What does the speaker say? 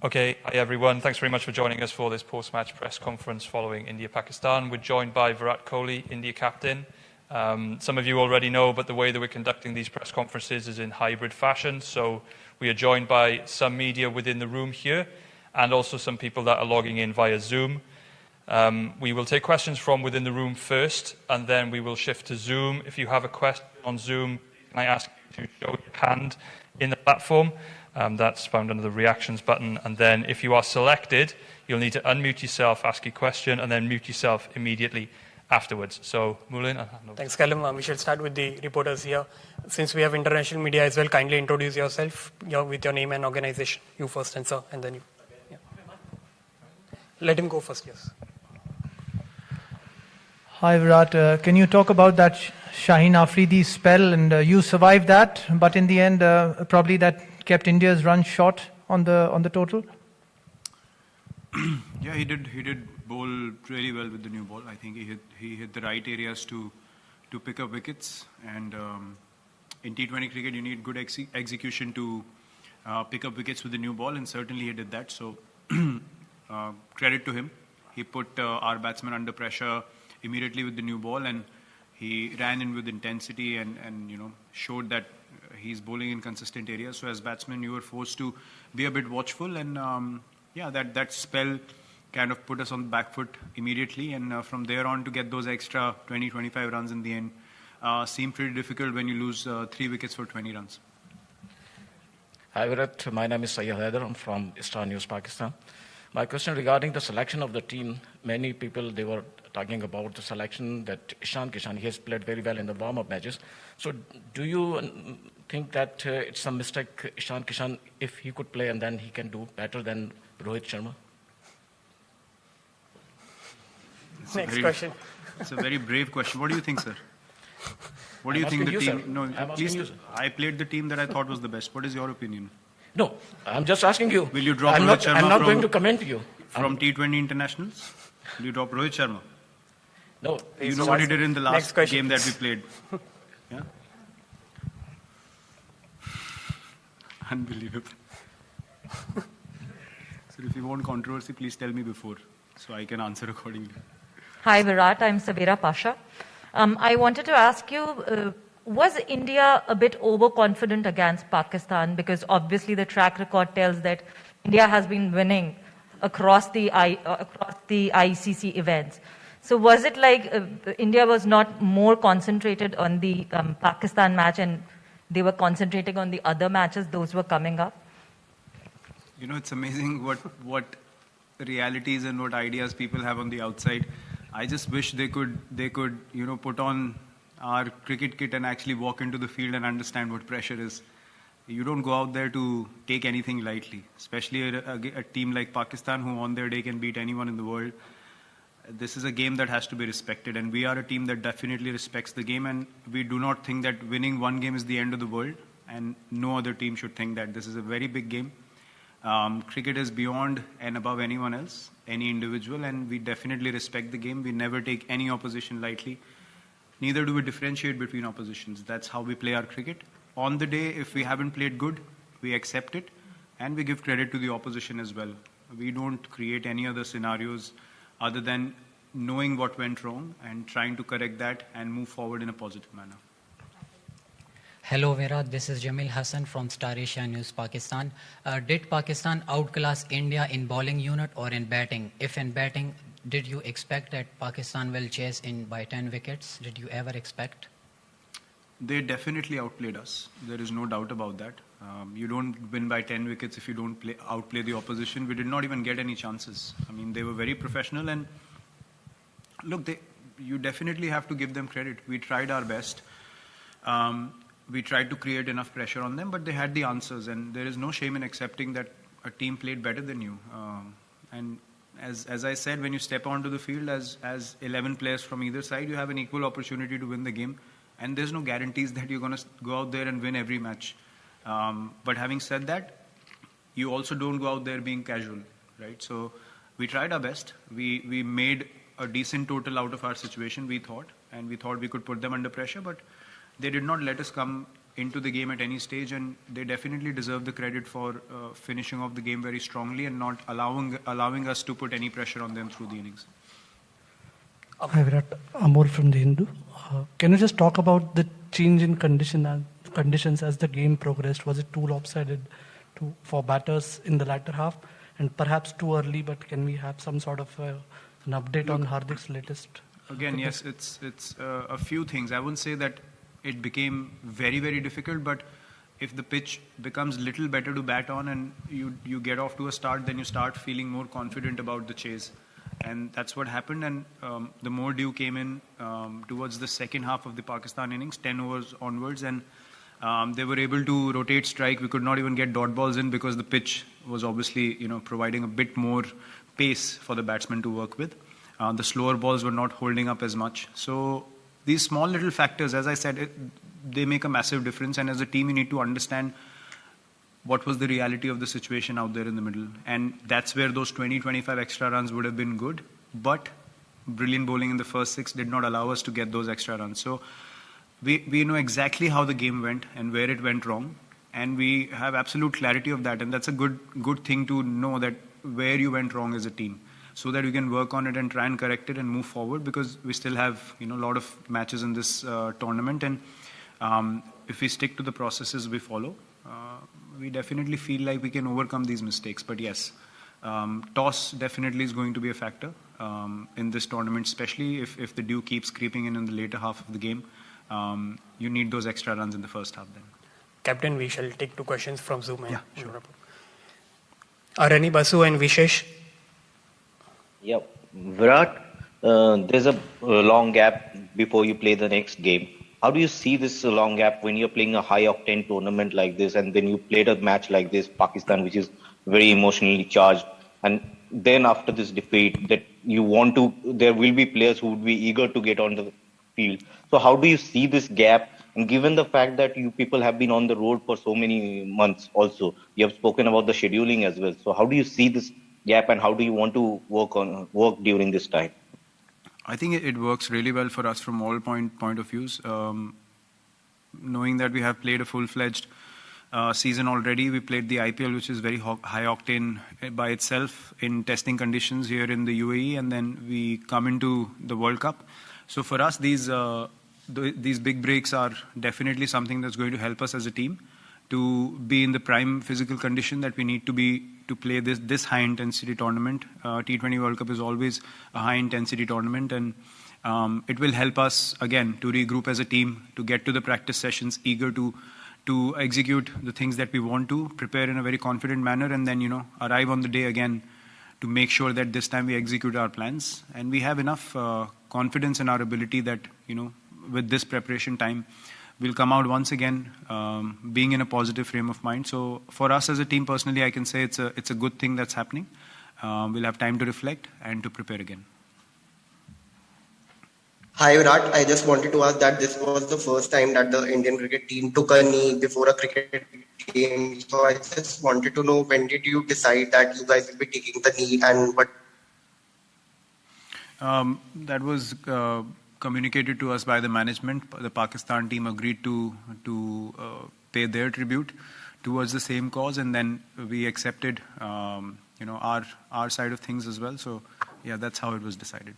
Okay, hi everyone. Thanks very much for joining us for this post-match press conference following India-Pakistan. We're joined by Virat Kohli, India captain. Some of you already know, but the way that we're conducting these press conferences is in hybrid fashion. So we are joined by some media within the room here and also some people that are logging in via Zoom. We will take questions from within the room first, and then we will shift to Zoom. If you have a question on Zoom, I ask you to show your hand in the platform. That's found under the reactions button. And then if you are selected, you'll need to unmute yourself, ask your question, and then mute yourself immediately afterwards. So, Moulin. Thanks, Callum. We shall start with the reporters here. Since we have international media as well, kindly introduce yourself with your name and organization. You first, and sir, and then you. Yeah. Let him go first, yes. Hi, Virat. Can you talk about that Shaheen Afridi spell? And you survived that, but in the end, probably that kept India's run short on the total. Yeah, he did bowl really well with the new ball. I think he hit the right areas to pick up wickets. And in T20 cricket, you need good execution to pick up wickets with the new ball, and certainly he did that. So credit to him. He put our batsmen under pressure immediately with the new ball, and he ran in with intensity and showed that he's bowling in consistent areas. So as batsmen, you were forced to be a bit watchful, and that spell kind of put us on the back foot immediately. And from there on, to get those extra 20-25 runs in the end seemed pretty difficult when you lose 3 wickets for 20 runs. Hi Virat, my name is Syed Haider. I'm from Star News, Pakistan. My question regarding the selection of the team, many people, they were talking about the selection that Ishan Kishan, he has played very well in the warm-up matches. So do you think that it's a mistake, Ishan Kishan, if he could play and then he can do better than Rohit Sharma? Next question. It's a very brave question. What do you think, sir? What do you think the team? No, please. I played the team that I thought was the best. What is your opinion? No, I'm just asking you. Will you drop Rohit Sharma? I'm not going to comment you. From T20 internationals? Will you drop Rohit Sharma? No. You know what he did in the last game that we played? Yeah? Unbelievable. So if you want controversy, please tell me before, so I can answer accordingly. Hi Virat, I'm Sabira Pasha. I wanted to ask you, was India a bit overconfident against Pakistan? Because obviously the track record tells that India has been winning across the ICC events. So was it like India was not more concentrated on the Pakistan match and they were concentrating on the other matches, those were coming up? You know, it's amazing what realities and what ideas people have on the outside. I just wish they could put on our cricket kit and actually walk into the field and understand what pressure is. You don't go out there to take anything lightly, especially a team like Pakistan, who on their day can beat anyone in the world. This is a game that has to be respected, and we are a team that definitely respects the game, and we do not think that winning one game is the end of the world, and no other team should think that. This is a very big game. Cricket is beyond and above anyone else, any individual, and we definitely respect the game. We never take any opposition lightly. Neither do we differentiate between oppositions. That's how we play our cricket. On the day, if we haven't played good, we accept it, and we give credit to the opposition as well. We don't create any other scenarios other than knowing what went wrong and trying to correct that and move forward in a positive manner. Hello Virat, this is Jamil Hassan from Star Asia News, Pakistan. Did Pakistan outclass India in bowling unit or in batting? If in batting, did you expect that Pakistan will chase in by 10 wickets? Did you ever expect? They definitely outplayed us. There is no doubt about that. You don't win by 10 wickets if you don't outplay the opposition. We did not even get any chances. I mean, they were very professional, and look, you definitely have to give them credit. We tried our best. We tried to create enough pressure on them, but they had the answers, and there is no shame in accepting that a team played better than you. And as I said, when you step onto the field as 11 players from either side, you have an equal opportunity to win the game, and there's no guarantees that you're going to go out there and win every match. But having said that, you also don't go out there being casual, right? So we tried our best. We made a decent total out of our situation, we thought, and we thought we could put them under pressure, but they did not let us come into the game at any stage, and they definitely deserve the credit for finishing off the game very strongly and not allowing us to put any pressure on them through the innings. Hi Virat, Amol from the Hindu. Can you just talk about the change in conditions as the game progressed? Was it too lopsided for batters in the latter half, and perhaps too early? But can we have some sort of an update on Hardik's latest? Again, yes, it's a few things. I wouldn't say that it became very, very difficult, but if the pitch becomes little better to bat on and you get off to a start, then you start feeling more confident about the chase. And that's what happened. And the more dew came in towards the second half of the Pakistan innings, 10 overs onwards, and they were able to rotate strike. We could not even get dot balls in because the pitch was obviously, providing a bit more pace for the batsmen to work with. The slower balls were not holding up as much. So these small little factors, as I said, they make a massive difference. And as a team, you need to understand what was the reality of the situation out there in the middle. And that's where those 20-25 extra runs would have been good. But brilliant bowling in the first 6 did not allow us to get those extra runs. So we know exactly how the game went and where it went wrong. And we have absolute clarity of that. And that's a good thing to know, that where you went wrong as a team, so that we can work on it and try and correct it and move forward, because we still have a lot of matches in this tournament. And if we stick to the processes we follow, we definitely feel like we can overcome these mistakes. But yes, toss definitely is going to be a factor in this tournament, especially if the dew keeps creeping in the later half of the game. You need those extra runs in the first half then. Captain, we shall take 2 questions from Zoom. Yeah, sure. Arani, Basu and Vishesh. Yeah, Virat, there's a long gap before you play the next game. How do you see this long gap when you're playing a high-octane tournament like this, and then you played a match like this, Pakistan, which is very emotionally charged, and then after this defeat, that there will be players who would be eager to get on the field. So how do you see this gap? And given the fact that you people have been on the road for so many months also, you have spoken about the scheduling as well. So how do you see this gap, and how do you want to work during this time? I think it works really well for us from all point of views. Knowing that we have played a full-fledged season already, we played the IPL, which is very high octane by itself in testing conditions here in the UAE, and then we come into the World Cup. So for us, these big breaks are definitely something that's going to help us as a team to be in the prime physical condition that we need to be to play this high intensity tournament. T20 World Cup is always a high intensity tournament, and it will help us again to regroup as a team, to get to the practice sessions eager to execute the things that we want to, prepare in a very confident manner, and then arrive on the day again to make sure that this time we execute our plans. And we have enough confidence in our ability that with this preparation time, we'll come out once again being in a positive frame of mind. So for us as a team, personally, I can say it's a good thing that's happening. We'll have time to reflect and to prepare again. Hi Virat, I just wanted to ask that this was the first time that the Indian cricket team took a knee before a cricket game. So I just wanted to know, when did you decide that you guys will be taking the knee, and what? That was communicated to us by the management. The Pakistan team agreed to pay their tribute towards the same cause, and then we accepted our side of things as well. So yeah, that's how it was decided.